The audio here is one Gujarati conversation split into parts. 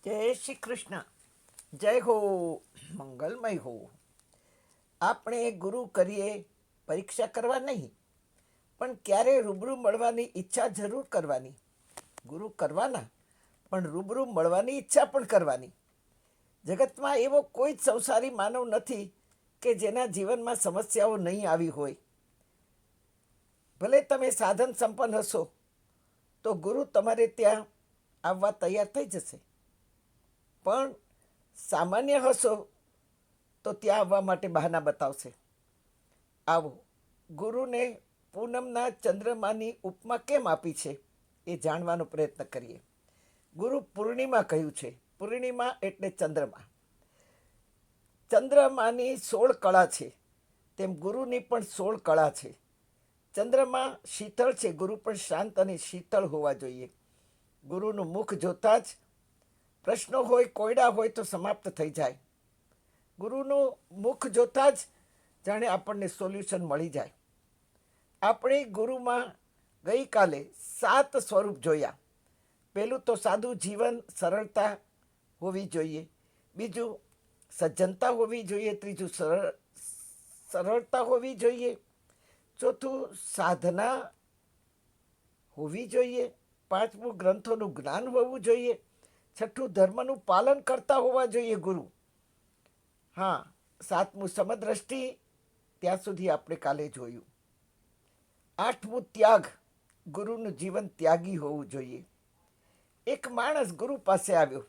જય શ્રી કૃષ્ણ. જય હો, મંગલમય હો. આપણે ગુરુ કરીએ, પરીક્ષા કરવા નહીં, પણ ક્યારે રૂબરૂ મળવાની ઈચ્છા જરૂર કરવાની. ગુરુ કરવાના, પણ રૂબરૂ મળવાની ઈચ્છા પણ કરવાની. જગતમાં એવો કોઈ જ સંસારી માનવ નથી કે જેના જીવનમાં સમસ્યાઓ નહીં આવી હોય. ભલે તમે સાધન સંપન્ન હશો, તો ગુરુ તમારે ત્યાં આવવા તૈયાર થઈ જશે. પણ સામાન્ય હશો તો ત્યાં આવવા માટે બહાના બતાવશે. આવો, ગુરુને પૂનમના ચંદ્રમાની ઉપમા કેમ આપી છે એ જાણવાનો પ્રયત્ન કરીએ. ગુરુ પૂર્ણિમા કહ્યું છે. પૂર્ણિમા એટલે ચંદ્રમા. ચંદ્રમાની 16 કળા છે, તેમ ગુરુની પણ 16 કળા છે. ચંદ્રમા શીતળ છે, ગુરુ પણ શાંત અને શીતળ હોવા જોઈએ. ગુરુનું મુખ જોતા જ પ્રશ્નો હોય, કોયડા હોય તો સમાપ્ત થઈ જાય. ગુરુનું મુખ જોતા જ જાણે આપણને સોલ્યુશન મળી જાય. આપણે ગુરુમાં ગઈકાલે 7 સ્વરૂપ જોયા. પહેલું તો સાદું જીવન, સરળતા હોવી જોઈએ. બીજું સજ્જનતા હોવી જોઈએ. ત્રીજું સરળતા હોવી જોઈએ. ચોથું સાધના હોવી જોઈએ. પાંચમું ગ્રંથોનું જ્ઞાન હોવું જોઈએ. છઠ્ઠું ધર્મનું પાલન કરતા હોવા જોઈએ ગુરુ. હા, સાતમું સમદ્રષ્ટિ, ત્યાં સુધી આપણે કાલે જોયું. આઠમું ત્યાગ, ગુરુનું જીવન ત્યાગી હોવું જોઈએ. એક માણસ ગુરુ પાસે આવ્યો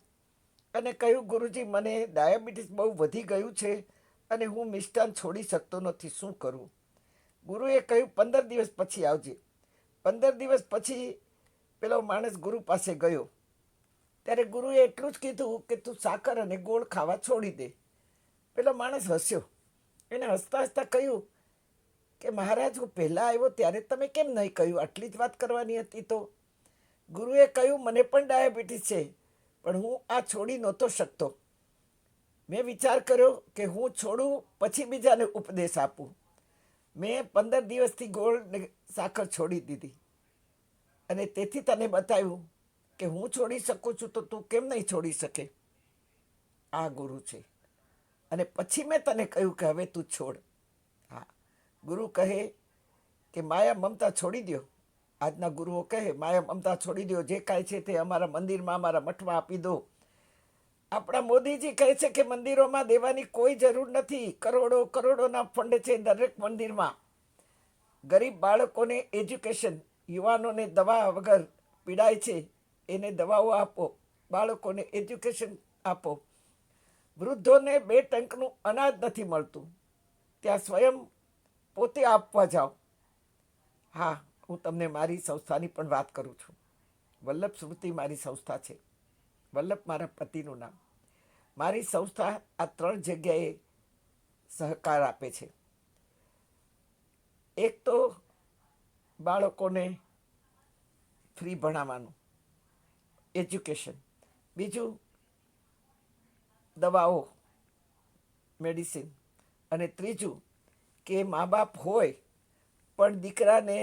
અને કહ્યું, ગુરુજી, મને ડાયાબિટીસ બહુ વધી ગયું છે અને હું મિષ્ટાન છોડી શકતો નથી, શું કરું? ગુરુએ કહ્યું, 15 દિવસ પછી આવજે. 15 દિવસ પછી પેલો માણસ ગુરુ પાસે ગયો ત્યારે ગુરુએ એટલું જ કીધું કે તું સાકર અને ગોળ ખાવા છોડી દે. પેલો માણસ હસ્યો. એને હસતા હસતા કહ્યું કે મહારાજ, હું પહેલાં આવ્યો ત્યારે તમે કેમ નહીં કહ્યું? આટલી જ વાત કરવાની હતી તો. ગુરુએ કહ્યું, મને પણ ડાયાબિટીસ છે, પણ હું આ છોડી નહોતો શકતો. મેં વિચાર કર્યો કે હું છોડું પછી બીજાને ઉપદેશ આપું. મેં 15 દિવસથી ગોળ ને સાકર છોડી દીધી અને તેથી તને બતાવ્યું કે હું છોડી શકું છું, તો તું કેમ નહીં છોડી શકે? આ ગુરુ છે. અને પછી મેં તને કહ્યું કે હવે તું છોડ. હા, ગુરુ કહે કે માયા મમતા છોડી દો. આજના ગુરુઓ કહે, માયા મમતા છોડી દો, જે કાંઈ છે તે અમારા મંદિરમાં, અમારા મઠમાં આપી દો. આપણા મોદીજી કહે છે કે મંદિરોમાં દેવાની કોઈ જરૂર નથી. કરોડો કરોડોના ફંડ છે દરેક મંદિરમાં. ગરીબ બાળકોને એજ્યુકેશન, યુવાનોને દવા વગર પીડાય છે એને દવાઓ આપો, બાળકોને એજ્યુકેશન આપો. વૃદ્ધોને 2 ટંકનું અનાજ નથી મળતું, ત્યાં સ્વયં પોતે આપવા જાઓ. હા, હું તમને મારી સંસ્થાની પણ વાત કરું છું. વલ્લભ સ્મૃતિ મારી સંસ્થા છે. વલ્લભ મારા પતિનું નામ. મારી સંસ્થા આ 3 જગ્યાએ સહકાર આપે છે. એક તો બાળકોને ફ્રી ભણાવવાનું, એજ્યુકેશન. બીજું દવાઓ, મેડિસિન. અને ત્રીજું કે મા બાપ હોય પણ દીકરાને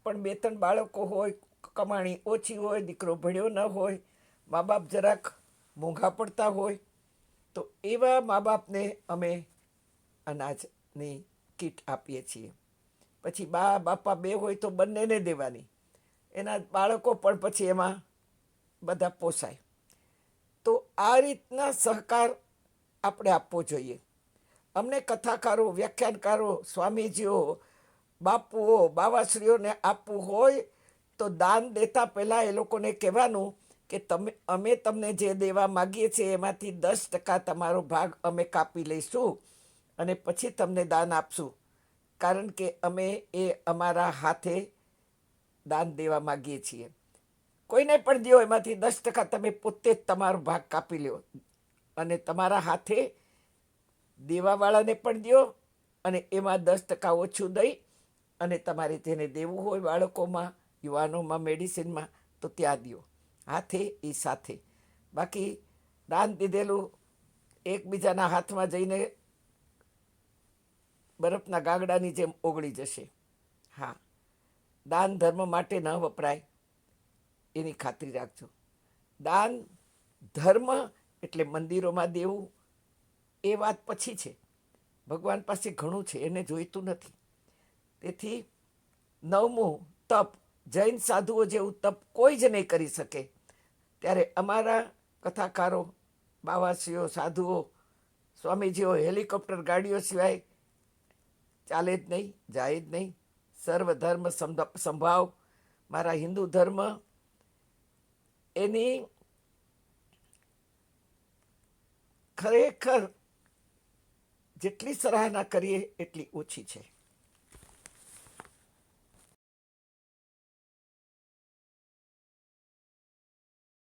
પણ 2-3 બાળકો હોય, કમાણી ઓછી હોય, દીકરો ભણ્યો ન હોય, મા બાપ જરાક મોંઘા પડતા હોય, તો એવા મા બાપને અમે અનાજની કીટ આપીએ છીએ. પછી બા બાપા 2 હોય તો બંનેને દેવાની. એના બાળકો પણ પછી એમાં બધા પોસાય. તો આ રીતના સહકાર આપણે આપવો જોઈએ. અમને કથાકારો, વ્યાખ્યાનકારો, સ્વામીજીઓ, બાપુઓ, બાવાશ્રીઓને આપવું હોય તો દાન દેતા પહેલાં એ લોકોને કહેવાનું કે અમે તમને જે દેવા માગીએ છીએ એમાંથી 10% તમારો ભાગ અમે કાપી લઈશું અને પછી તમને દાન આપશું. કારણ કે અમે એ અમારા હાથે દાન દેવા માગીએ છીએ. કોઈને પણ દો, એમાંથી 10% તમે પોતે જ તમારો ભાગ કાપી લો અને તમારા હાથે દેવાવાળાને પણ દો અને એમાં 10% ઓછું દઈ અને તમારે જેને દેવું હોય, બાળકોમાં, યુવાનોમાં, મેડિસિનમાં, તો ત્યાં દો. હાથે એ સાથે. બાકી દાન દીધેલું એકબીજાના હાથમાં જઈને બરફના ગાગડાની જેમ ઓગળી જશે. હા, દાન ધર્મ માટે ન વપરાય એની ખાતરી રાખજો. દાન ધર્મ એટલે મંદિરોમાં દેવું એ વાત પછી છે. ભગવાન પાસે ઘણું છે, એને જોઈતું નથી. તેથી 9મું તપ, જૈન સાધુઓ જેવું તપ કોઈ જ નહીં કરી શકે. ત્યારે અમારા કથાકારો, બાવાશ્રીઓ, સાધુઓ, સ્વામીજીઓ હેલિકોપ્ટર ગાડીઓ સિવાય ચાલે જ નહીં, જાય જ નહીં. સર્વધર્મ સંભાવ, મારા હિન્દુ ધર્મ એની ખરેખર જેટલી સરાહના કરીએ એટલી ઓછી છે.